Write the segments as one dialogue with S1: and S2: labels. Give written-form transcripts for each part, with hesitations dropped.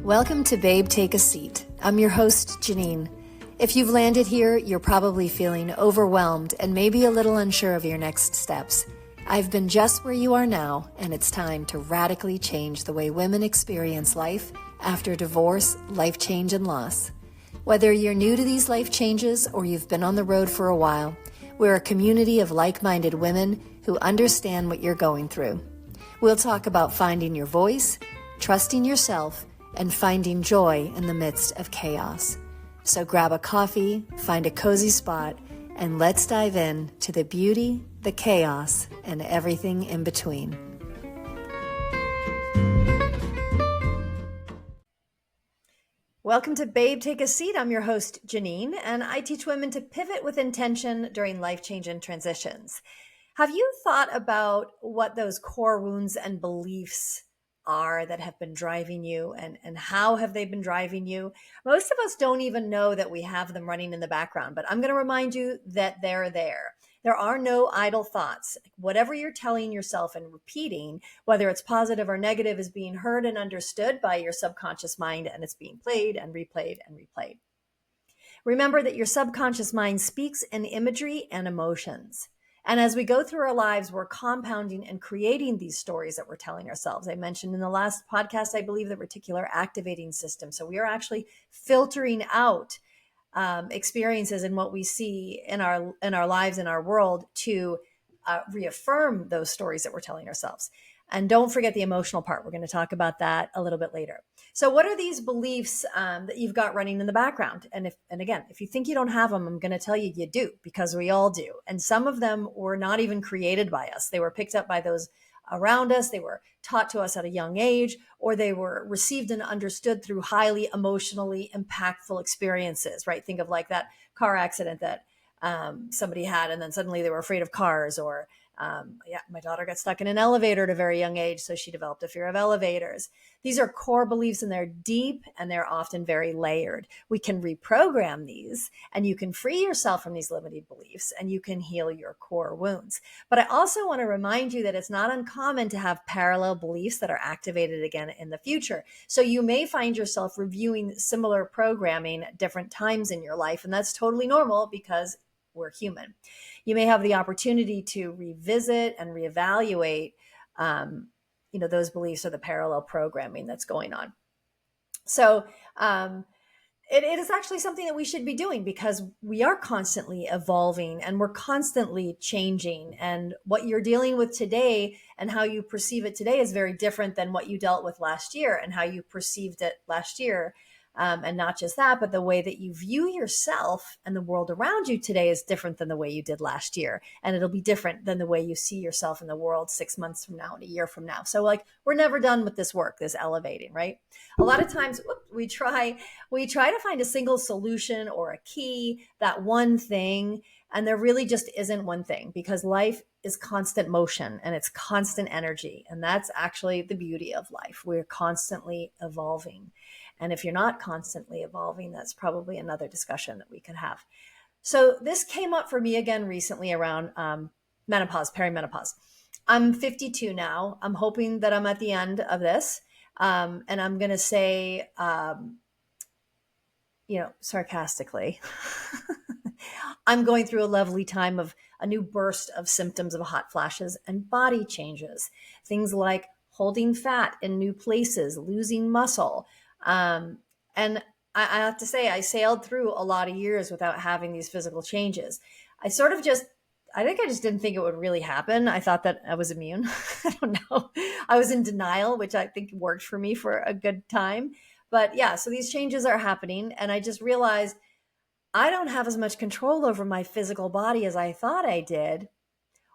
S1: Welcome to Babe, Take a Seat. I'm your host, Jeanine. If you've landed here, you're probably feeling overwhelmed and maybe a little unsure of your next steps. I've been just where you are now, and it's time to radically change the way women experience life after divorce, life change, and loss. Whether you're new to these life changes or you've been on the road for a while, we're a community of like-minded women who understand what you're going through. We'll talk about finding your voice, trusting yourself, and finding joy in the midst of chaos. So grab a coffee, find a cozy spot, and let's dive in to the beauty, the chaos, and everything in between. Welcome to Babe, Take a Seat. I'm your host, Jeanine, and I teach women to pivot with intention during life change and transitions. Have you thought about what those core wounds and beliefs are that have been driving you, and how have they been driving you? Most of us don't even know that we have them running in the background, but I'm going to remind you that they're there. There are no idle thoughts. Whatever you're telling yourself and repeating, whether it's positive or negative, is being heard and understood by your subconscious mind, and it's being played and replayed and replayed. Remember that your subconscious mind speaks in imagery and emotions. And as we go through our lives, we're compounding and creating these stories that we're telling ourselves. I mentioned in the last podcast, I believe, the reticular activating system. So we are actually filtering out experiences and what we see in our lives, in our world, to reaffirm those stories that we're telling ourselves. And don't forget the emotional part. We're going to talk about that a little bit later. So what are these beliefs that you've got running in the background? And again, if you think you don't have them, I'm going to tell you you do, because we all do. And some of them were not even created by us. They were picked up by those around us. They were taught to us at a young age, or they were received and understood through highly emotionally impactful experiences, right? Think of like that car accident that somebody had, and then suddenly they were afraid of cars, or my daughter got stuck in an elevator at a very young age, so she developed a fear of elevators. These are core beliefs, and they're deep, and they're often very layered. We can reprogram these, and you can free yourself from these limiting beliefs, and you can heal your core wounds. But I also want to remind you that it's not uncommon to have parallel beliefs that are activated again in the future. So you may find yourself reviewing similar programming at different times in your life, and that's totally normal because we're human. You may have the opportunity to revisit and reevaluate, those beliefs or the parallel programming that's going on. So it is actually something that we should be doing, because we are constantly evolving and we're constantly changing. And what you're dealing with today and how you perceive it today is very different than what you dealt with last year and how you perceived it last year. And not just that, but the way that you view yourself and the world around you today is different than the way you did last year. And it'll be different than the way you see yourself in the world 6 months from now and a year from now. So we're never done with this work, this elevating, right? A lot of times we try to find a single solution or a key, that one thing. And there really just isn't one thing, because life is constant motion and it's constant energy. And that's actually the beauty of life. We're constantly evolving. And if you're not constantly evolving, that's probably another discussion that we could have. So this came up for me again recently around menopause, perimenopause. I'm 52 now. I'm hoping that I'm at the end of this. And I'm going to say, sarcastically, I'm going through a lovely time of a new burst of symptoms of hot flashes and body changes. Things like holding fat in new places, losing muscle. And I have to say, I sailed through a lot of years without having these physical changes. I think I just didn't think it would really happen. I thought that I was immune. I don't know. I was in denial, which I think worked for me for a good time. But yeah, so these changes are happening. And I just realized I don't have as much control over my physical body as I thought I did,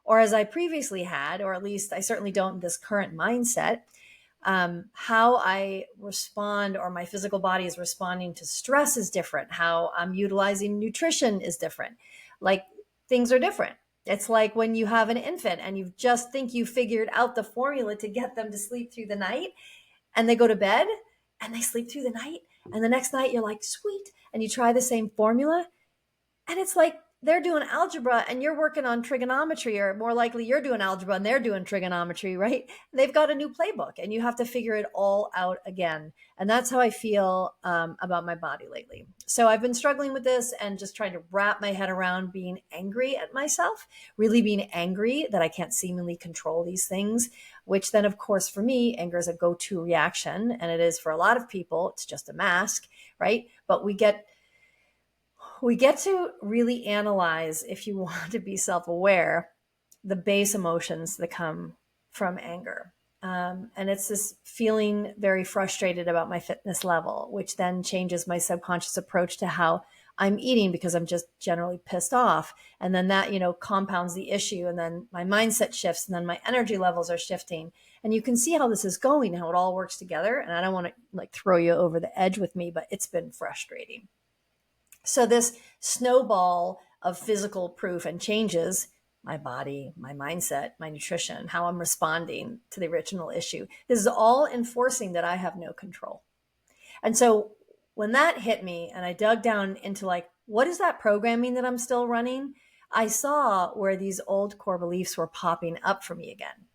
S1: or as I previously had, or at least I certainly don't in this current mindset. How I respond, or my physical body is responding to stress, is different. How I'm utilizing nutrition is different. Like, things are different. It's like when you have an infant and you just think you figured out the formula to get them to sleep through the night, and they go to bed and they sleep through the night. And the next night you're like, sweet. And you try the same formula. And it's like they're doing algebra and you're working on trigonometry, or more likely you're doing algebra and they're doing trigonometry, right? They've got a new playbook and you have to figure it all out again. And that's how I feel about my body lately. So I've been struggling with this and just trying to wrap my head around being angry at myself, really being angry that I can't seemingly control these things, which then, of course, for me, anger is a go-to reaction. And it is for a lot of people, it's just a mask, right? But we get to really analyze, if you want to be self-aware, the base emotions that come from anger. And it's this feeling very frustrated about my fitness level, which then changes my subconscious approach to how I'm eating because I'm just generally pissed off. And then that, compounds the issue. And then my mindset shifts and then my energy levels are shifting. And you can see how this is going, how it all works together. And I don't want to like throw you over the edge with me, but it's been frustrating. So this snowball of physical proof and changes, my body, my mindset, my nutrition, how I'm responding to the original issue. This is all enforcing that I have no control. And so when that hit me and I dug down into like, what is that programming that I'm still running? I saw where these old core beliefs were popping up for me again.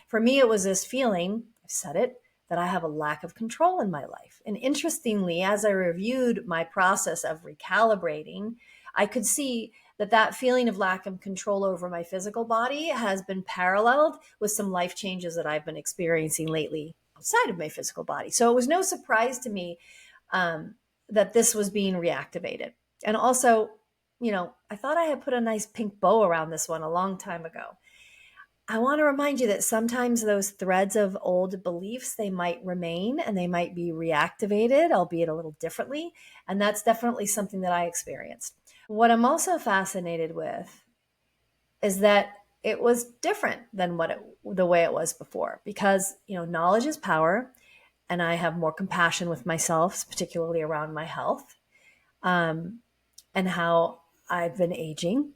S1: For me, it was this feeling, I've said it, that I have a lack of control in my life. And interestingly, as I reviewed my process of recalibrating, I could see that that feeling of lack of control over my physical body has been paralleled with some life changes that I've been experiencing lately outside of my physical body. So it was no surprise to me that this was being reactivated. And also, I thought I had put a nice pink bow around this one a long time ago. I want to remind you that sometimes those threads of old beliefs, they might remain and they might be reactivated, albeit a little differently. And that's definitely something that I experienced. What I'm also fascinated with is that it was different than the way it was before, because, knowledge is power, and I have more compassion with myself, particularly around my health, and how I've been aging.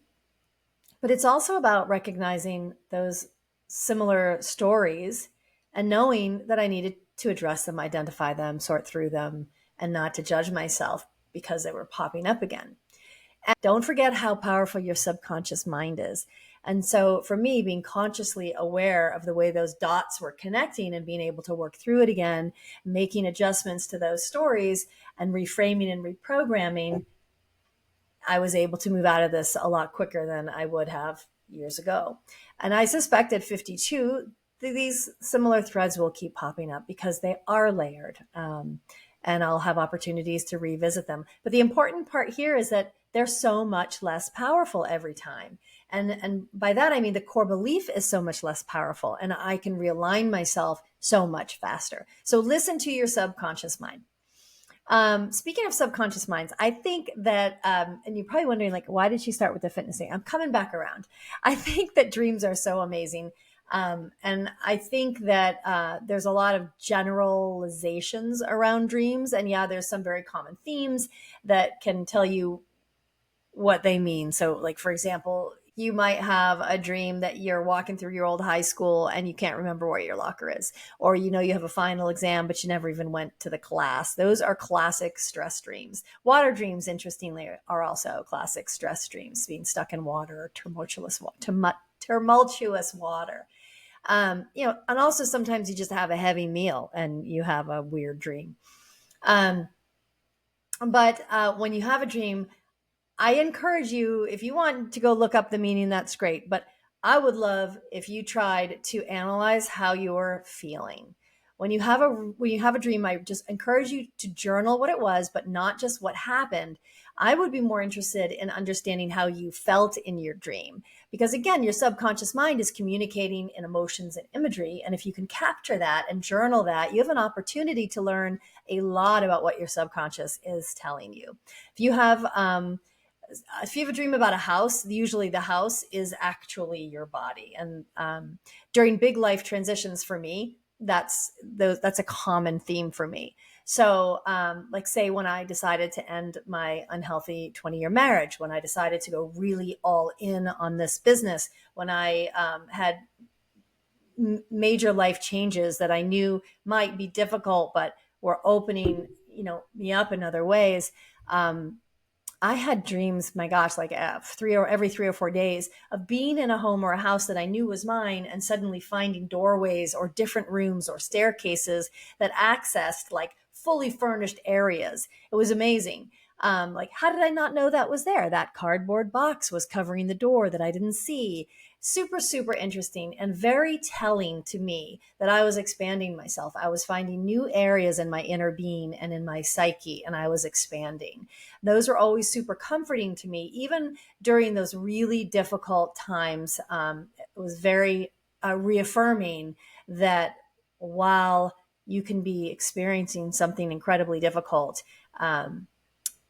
S1: But it's also about recognizing those similar stories and knowing that I needed to address them, identify them, sort through them, and not to judge myself because they were popping up again. And don't forget how powerful your subconscious mind is. And so for me, being consciously aware of the way those dots were connecting and being able to work through it again, making adjustments to those stories and reframing and reprogramming, I was able to move out of this a lot quicker than I would have years ago. And I suspect at 52, these similar threads will keep popping up because they are layered. And I'll have opportunities to revisit them. But the important part here is that they're so much less powerful every time. And by that, I mean the core belief is so much less powerful and I can realign myself so much faster. So listen to your subconscious mind. Speaking of subconscious minds, I think that, and you're probably wondering, like, why did she start with the fitness thing? I'm coming back around. I think that dreams are so amazing. And I think that there's a lot of generalizations around dreams. And yeah, there's some very common themes that can tell you what they mean. So, like, for example, you might have a dream that you're walking through your old high school and you can't remember where your locker is. Or, you have a final exam, but you never even went to the class. Those are classic stress dreams. Water dreams, interestingly, are also classic stress dreams, being stuck in water or tumultuous water. And also sometimes you just have a heavy meal and you have a weird dream. But when you have a dream, I encourage you, if you want to go look up the meaning, that's great. But I would love if you tried to analyze how you're feeling. When you have a dream, I just encourage you to journal what it was, but not just what happened. I would be more interested in understanding how you felt in your dream. Because again, your subconscious mind is communicating in emotions and imagery. And if you can capture that and journal that, you have an opportunity to learn a lot about what your subconscious is telling you. If you have a dream about a house, usually the house is actually your body. And during big life transitions for me, that's a common theme for me. So like say when I decided to end my unhealthy 20-year marriage, when I decided to go really all in on this business, when I had major life changes that I knew might be difficult, but were opening, me up in other ways. I had dreams, my gosh, like every 3 or 4 days of being in a home or a house that I knew was mine and suddenly finding doorways or different rooms or staircases that accessed like fully furnished areas. It was amazing. Like, how did I not know that was there? That cardboard box was covering the door that I didn't see. Super, super interesting and very telling to me that I was expanding myself. I was finding new areas in my inner being and in my psyche, and I was expanding. Those are always super comforting to me, even during those really difficult times. It was very reaffirming that while you can be experiencing something incredibly difficult,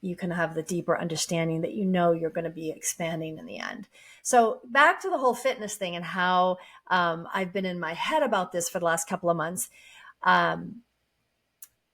S1: you can have the deeper understanding that you know you're going to be expanding in the end. So back to the whole fitness thing and how I've been in my head about this for the last couple of months.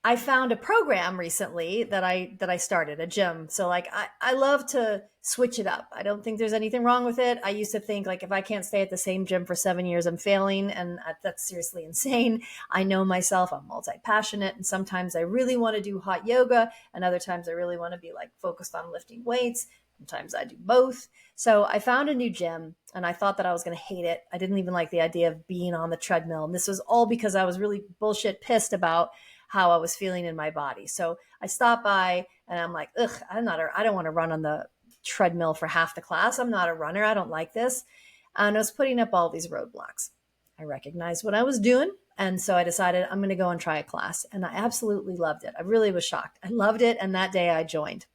S1: I found a program recently that I started, a gym. So like I love to switch it up. I don't think there's anything wrong with it. I used to think like if I can't stay at the same gym for 7 years, I'm failing, and that's seriously insane. I know myself, I'm multi-passionate, and sometimes I really want to do hot yoga, and other times I really want to be like focused on lifting weights. Sometimes I do both. So I found a new gym and I thought that I was going to hate it. I didn't even like the idea of being on the treadmill. And this was all because I was really bullshit pissed about how I was feeling in my body. So I stopped by and I'm like, ugh, I don't want to run on the treadmill for half the class. I'm not a runner. I don't like this. And I was putting up all these roadblocks. I recognized what I was doing. And so I decided I'm going to go and try a class. And I absolutely loved it. I really was shocked. I loved it. And that day I joined.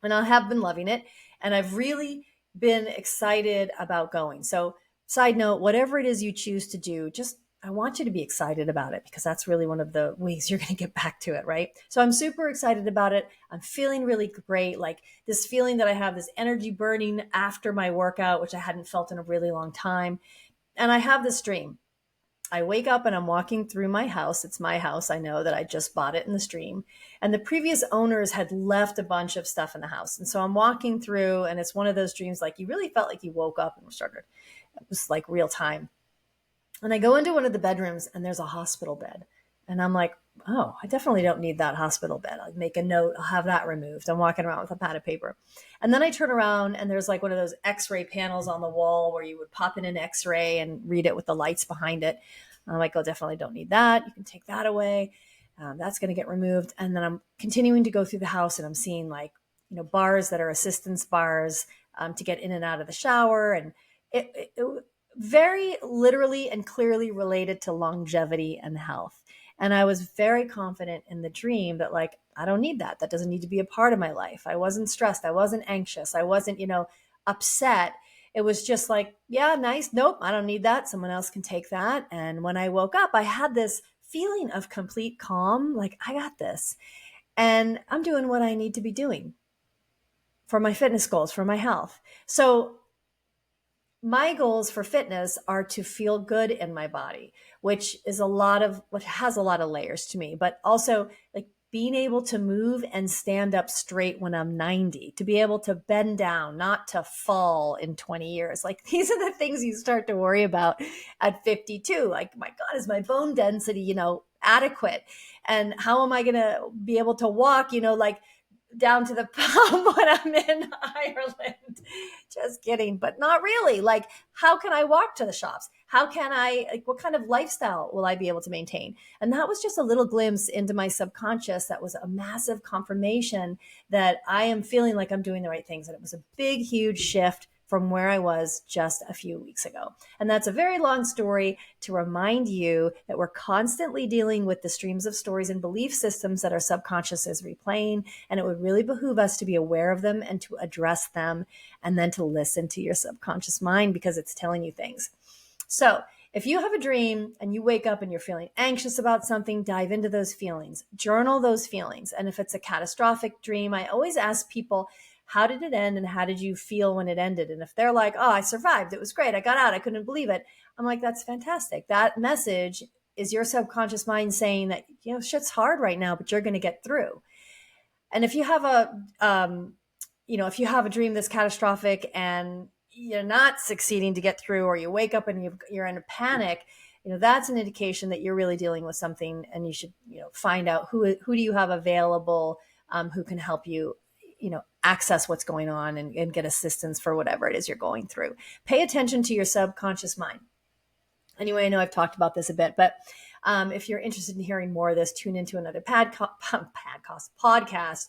S1: And I have been loving it. And I've really been excited about going. So, side note, whatever it is you choose to do, just I want you to be excited about it because that's really one of the ways you're going to get back to it, right? So I'm super excited about it. I'm feeling really great. Like this feeling that I have this energy burning after my workout, which I hadn't felt in a really long time. And I have this dream. I wake up and I'm walking through my house. It's my house. I know that I just bought it in the stream. And the previous owners had left a bunch of stuff in the house. And so I'm walking through, and it's one of those dreams like you really felt like you woke up and started. It was like real time. And I go into one of the bedrooms and there's a hospital bed. And I'm like, oh, I definitely don't need that hospital bed. I'll make a note. I'll have that removed. I'm walking around with a pad of paper. And then I turn around and there's like one of those x-ray panels on the wall where you would pop in an x-ray and read it with the lights behind it. I'm like, oh, definitely don't need that. You can take that away. That's going to get removed. And then I'm continuing to go through the house and I'm seeing like, bars that are assistance bars to get in and out of the shower. And it very literally and clearly related to longevity and health. And I was very confident in the dream that like, I don't need that. That doesn't need to be a part of my life. I wasn't stressed. I wasn't anxious. I wasn't, upset. It was just like, yeah, nice. Nope, I don't need that. Someone else can take that. And when I woke up, I had this feeling of complete calm. Like, I got this. And I'm doing what I need to be doing for my fitness goals, for my health. So my goals for fitness are to feel good in my body, which is what has a lot of layers to me, but also like being able to move and stand up straight when I'm 90, to be able to bend down, not to fall in 20 years. Like these are the things you start to worry about at 52. Like, my God, is my bone density, adequate? And how am I going to be able to walk, like down to the pub when I'm in Ireland? Just kidding, but not really. Like, how can I walk to the shops? How can what kind of lifestyle will I be able to maintain? And that was just a little glimpse into my subconscious. That was a massive confirmation that I am feeling like I'm doing the right things. And it was a big, huge shift from where I was just a few weeks ago. And that's a very long story to remind you that we're constantly dealing with the streams of stories and belief systems that our subconscious is replaying. And it would really behoove us to be aware of them and to address them, and then to listen to your subconscious mind because it's telling you things. So if you have a dream and you wake up and you're feeling anxious about something, dive into those feelings, journal those feelings. And if it's a catastrophic dream, I always ask people, how did it end and how did you feel when it ended? And if they're like, oh, I survived, it was great, I got out, I couldn't believe it, I'm like, that's fantastic. That message is your subconscious mind saying that, shit's hard right now, but you're going to get through. And if you have if you have a dream that's catastrophic and you're not succeeding to get through, or you wake up and you're in a panic, that's an indication that you're really dealing with something, and you should, find out who do you have available, who can help you access what's going on and get assistance for whatever it is you're going through. Pay attention to your subconscious mind. Anyway, I know I've talked about this a bit, but if you're interested in hearing more of this, tune into another podcast,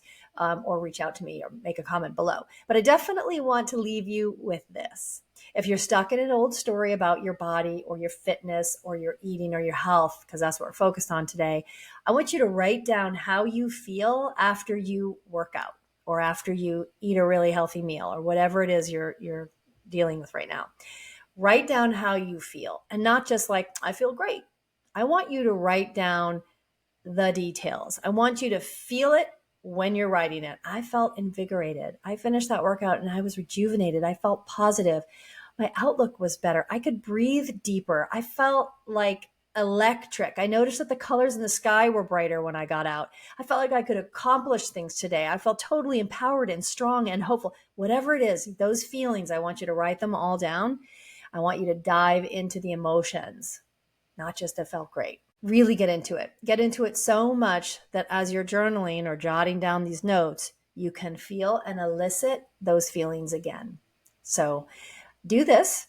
S1: or reach out to me or make a comment below. But I definitely want to leave you with this. If you're stuck in an old story about your body or your fitness or your eating or your health, because that's what we're focused on today, I want you to write down how you feel after you work out or after you eat a really healthy meal or whatever it is you're dealing with right now. Write down how you feel, and not just like, I feel great. I want you to write down the details. I want you to feel it when you're writing it. I felt invigorated. I finished that workout and I was rejuvenated. I felt positive. My outlook was better. I could breathe deeper. I felt like electric. I noticed that the colors in the sky were brighter when I got out. I felt like I could accomplish things today. I felt totally empowered and strong and hopeful. Whatever it is, those feelings, I want you to write them all down. I want you to dive into the emotions, not just it felt great. Really get into it. Get into it so much that as you're journaling or jotting down these notes, you can feel and elicit those feelings again. So do this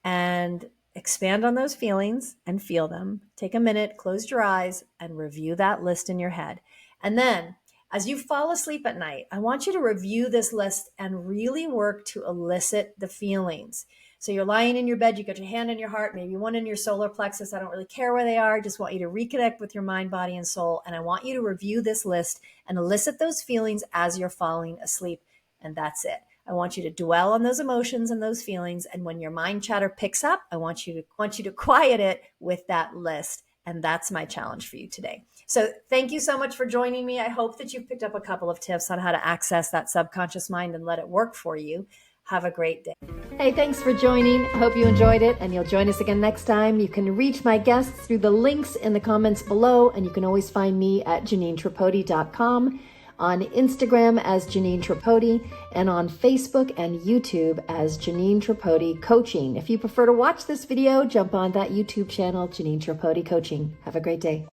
S1: and expand on those feelings and feel them. Take a minute, close your eyes, and review that list in your head. And then as you fall asleep at night, I want you to review this list and really work to elicit the feelings. So you're lying in your bed, you got your hand in your heart, maybe one in your solar plexus. I don't really care where they are. I just want you to reconnect with your mind, body, and soul. And I want you to review this list and elicit those feelings as you're falling asleep. And that's it. I want you to dwell on those emotions and those feelings. And when your mind chatter picks up, I want you to quiet it with that list. And that's my challenge for you today. So thank you so much for joining me. I hope that you've picked up a couple of tips on how to access that subconscious mind and let it work for you. Have a great day. Hey, thanks for joining. I hope you enjoyed it, and you'll join us again next time. You can reach my guests through the links in the comments below, and you can always find me at JanineTripodi.com, on Instagram as Jeanine Tripodi, and on Facebook and YouTube as Jeanine Tripodi Coaching. If you prefer to watch this video, jump on that YouTube channel, Jeanine Tripodi Coaching. Have a great day.